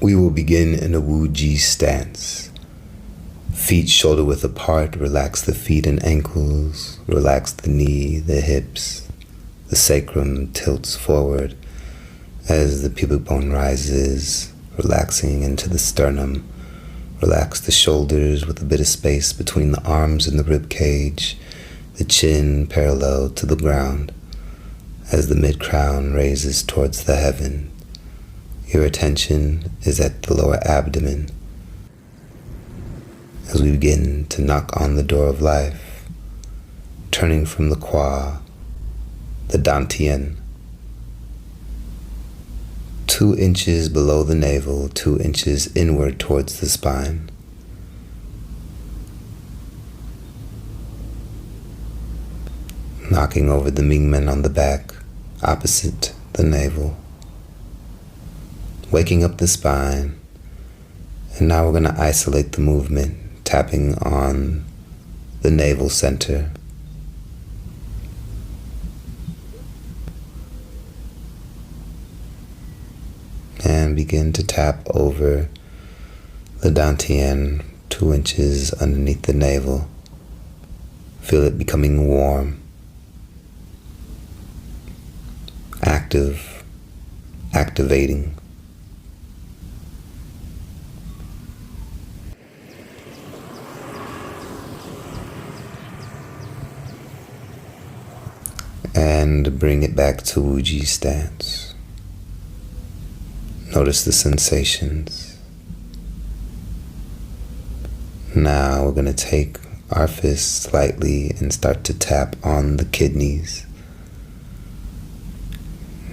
We will begin in a Wu-Ji stance. Feet shoulder width apart, relax the feet and ankles, relax the knee, the hips, the sacrum tilts forward as the pubic bone rises, relaxing into the sternum. Relax the shoulders with a bit of space between the arms and the rib cage, the chin parallel to the ground as the mid-crown raises towards the heaven. Your attention is at the lower abdomen as we begin to knock on the door of life, turning from the Kwa, the Dantian, 2 inches below the navel, 2 inches inward towards the spine. Knocking over the Mingmen on the back, opposite the navel. Waking up the spine, and now we're going to isolate the movement, tapping on the navel center. And begin to tap over the Dantian 2 inches underneath the navel. Feel it becoming warm, active, activating. And bring it back to Wu-Ji stance. Notice the sensations. Now we're going to take our fists slightly and start to tap on the kidneys.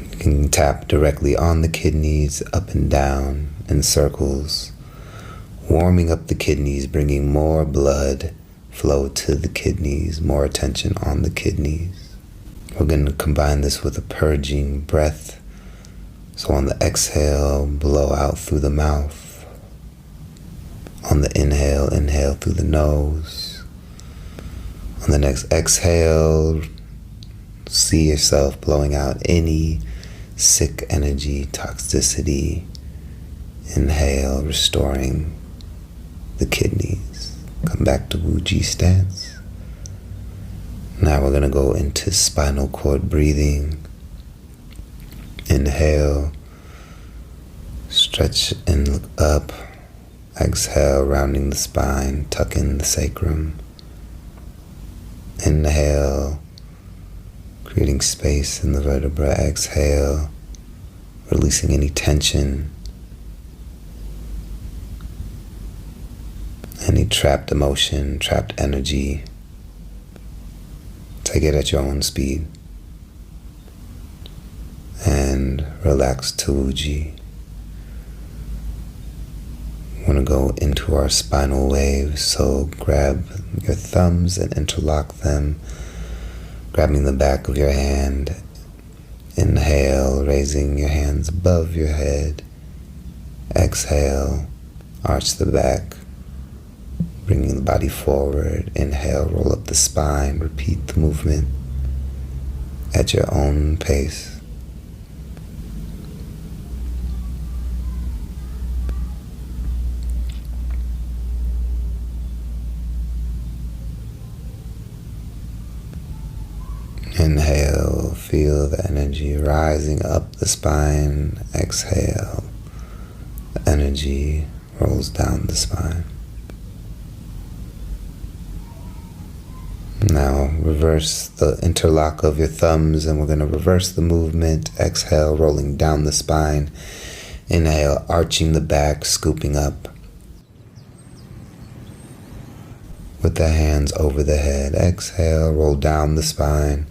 You can tap directly on the kidneys, up and down in circles, warming up the kidneys, bringing more blood flow to the kidneys, more attention on the kidneys. We're going to combine this with a purging breath. So on the exhale, blow out through the mouth. On the inhale, inhale through the nose. On the next exhale, see yourself blowing out any sick energy, toxicity. Inhale, restoring the kidneys. Come back to Wu-Ji stance. Now we're going to go into spinal cord breathing. Inhale, stretch and look up. Exhale, rounding the spine, tuck in the sacrum. Inhale, creating space in the vertebra. Exhale, releasing any tension, any trapped emotion, trapped energy. Take it at your own speed. And relax to Wu-Ji. We're going to go into our spinal waves, so grab your thumbs and interlock them, grabbing the back of your hand. Inhale, raising your hands above your head. Exhale, arch the back, bringing the body forward. Inhale, roll up the spine, repeat the movement at your own pace. Inhale, feel the energy rising up the spine. Exhale, the energy rolls down the spine. Now reverse the interlock of your thumbs, and we're going to reverse the movement. Exhale, rolling down the spine. Inhale, arching the back, scooping up with the hands over the head. Exhale, roll down the spine.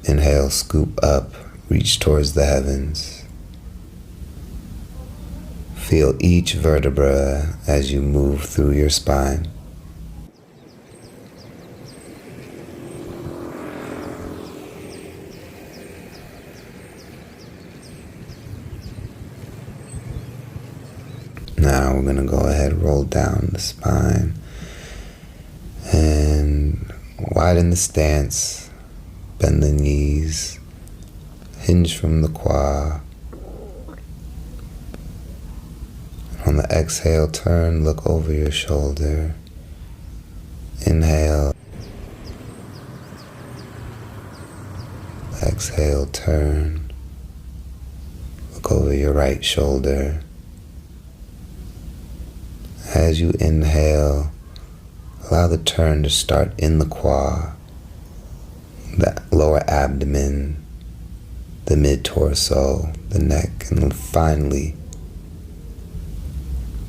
Inhale, scoop up, reach towards the heavens. Feel each vertebra as you move through your spine. Now we're going to go ahead and roll down the spine and widen the stance, bend the knees, hinge from the Kwa. On the exhale, turn, look over your shoulder. Inhale. Exhale, turn. Look over your right shoulder. As you inhale, allow the turn to start in the qua, the lower abdomen, the mid-torso, the neck, and finally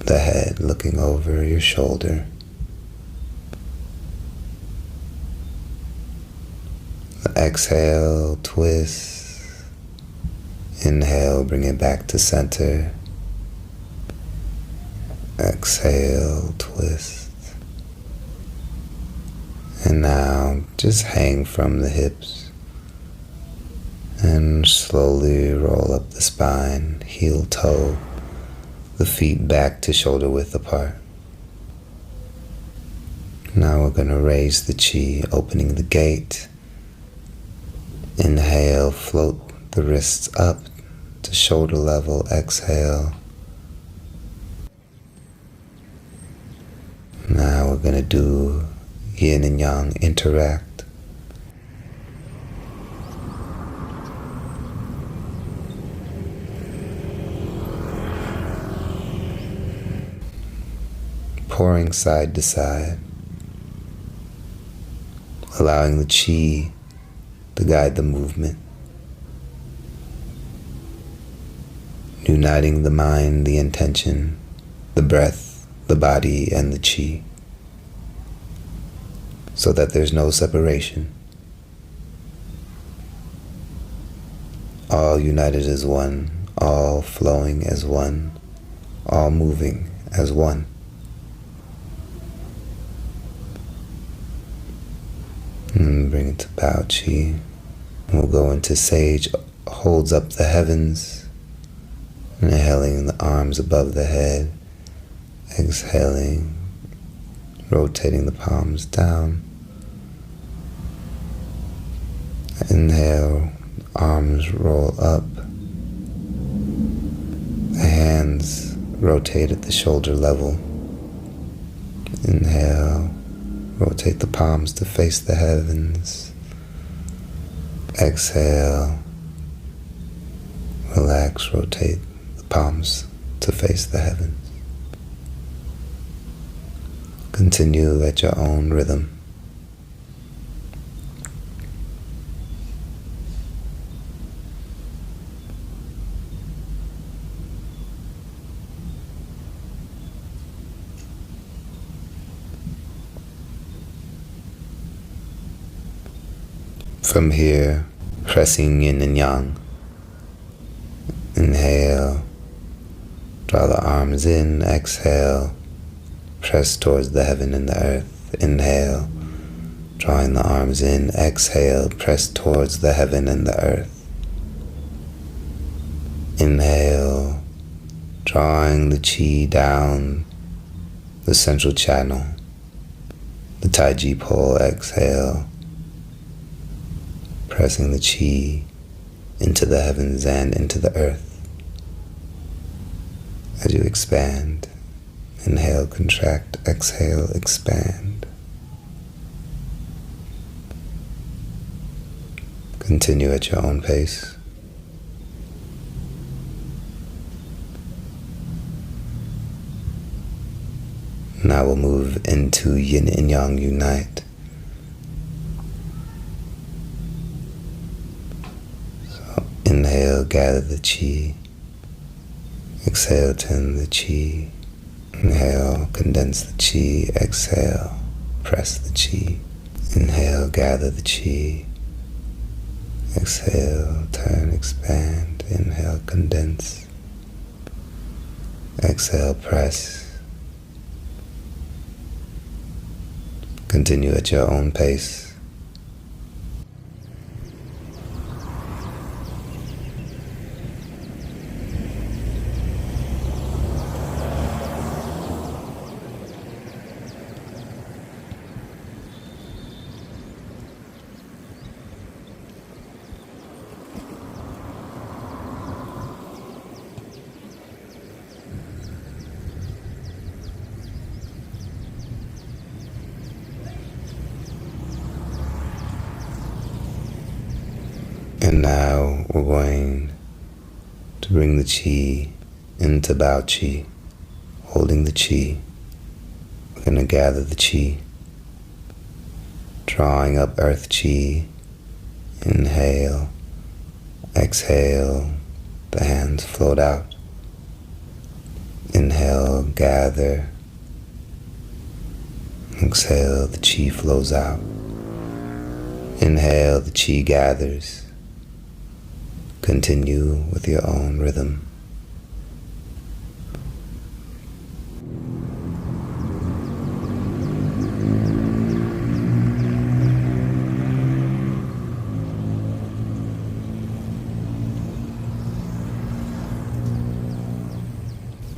the head, looking over your shoulder. Exhale, twist. Inhale, bring it back to center. Exhale, twist. And now just hang from the hips and slowly roll up the spine, heel toe, the feet back to shoulder width apart. Now we're going to raise the chi, opening the gate. Inhale, float the wrists up to shoulder level. Exhale. Now we're going to do yin and yang interact. Pouring side to side, allowing the chi to guide the movement, uniting the mind, the intention, the breath, the body, and the chi, so that there's no separation. All united as one, all flowing as one, all moving as one. And bring it to Bao Chi. We'll go into Sage, holds up the heavens, inhaling the arms above the head, exhaling, rotating the palms down. Inhale, arms roll up, the hands rotate at the shoulder level. Inhale, rotate the palms to face the heavens. Exhale, relax, rotate the palms to face the heavens. Continue at your own rhythm. From here, pressing yin and yang. Inhale, draw the arms in. Exhale, press towards the heaven and the earth. Inhale, drawing the arms in. Exhale, press towards the heaven and the earth. Inhale, drawing the chi down the central channel, the Tai Chi pole. Exhale, pressing the chi into the heavens and into the earth. As you expand, inhale, contract, exhale, expand. Continue at your own pace. Now we'll move into yin and yang unite. Inhale, gather the chi. Exhale, turn the chi. Inhale, condense the chi. Exhale, press the chi. Inhale, gather the chi. Exhale, turn, expand. Inhale, condense. Exhale, press. Continue at your own pace. And now we're going to bring the Qi into Bao Qi, holding the Qi. We're going to gather the Qi, drawing up Earth Qi. Inhale, exhale, the hands float out. Inhale, gather. Exhale, the Qi flows out. Inhale, the Qi gathers. Continue with your own rhythm.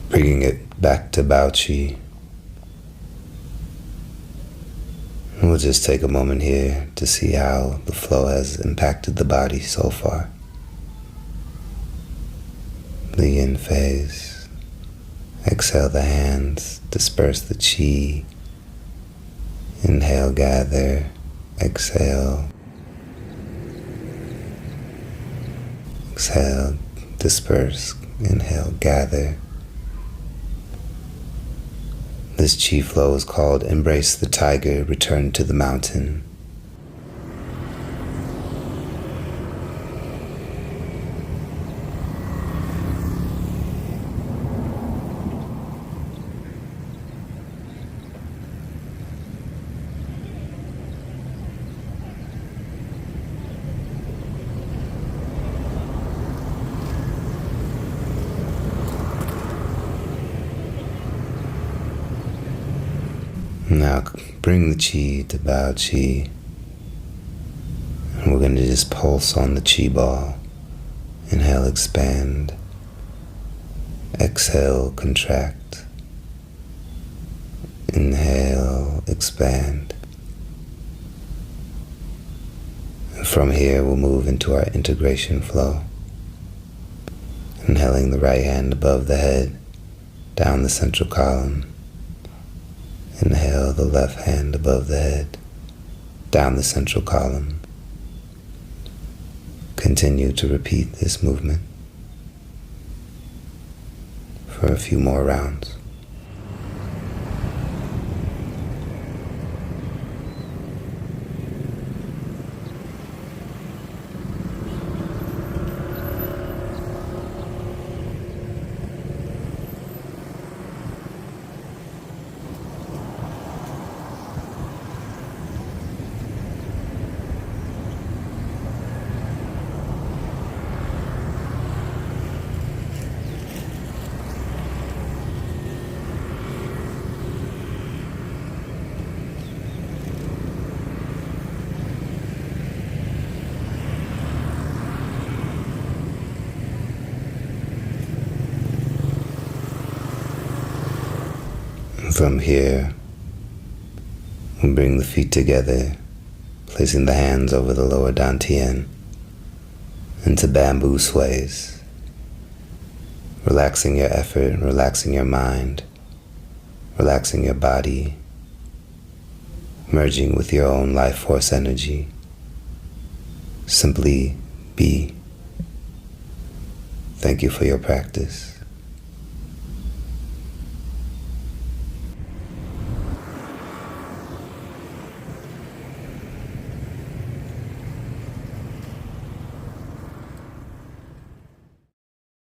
Bringing it back to Bao Qi. We'll just take a moment here to see how the flow has impacted the body so far. The yin phase. Exhale the hands, disperse the Qi. Inhale, gather. Exhale. Exhale, disperse. Inhale, gather. This Qi flow is called Embrace the Tiger, Return to the Mountain. Now bring the Qi to Bao Qi, and we're going to just pulse on the Qi ball. Inhale, expand. Exhale, contract. Inhale, expand. And from here we'll move into our integration flow. Inhaling the right hand above the head, down the central column. Inhale the left hand above the head, down the central column. Continue to repeat this movement for a few more rounds. From here, we bring the feet together, placing the hands over the lower dantian into bamboo sways, relaxing your effort, relaxing your mind, relaxing your body, merging with your own life force energy. Simply be. Thank you for your practice.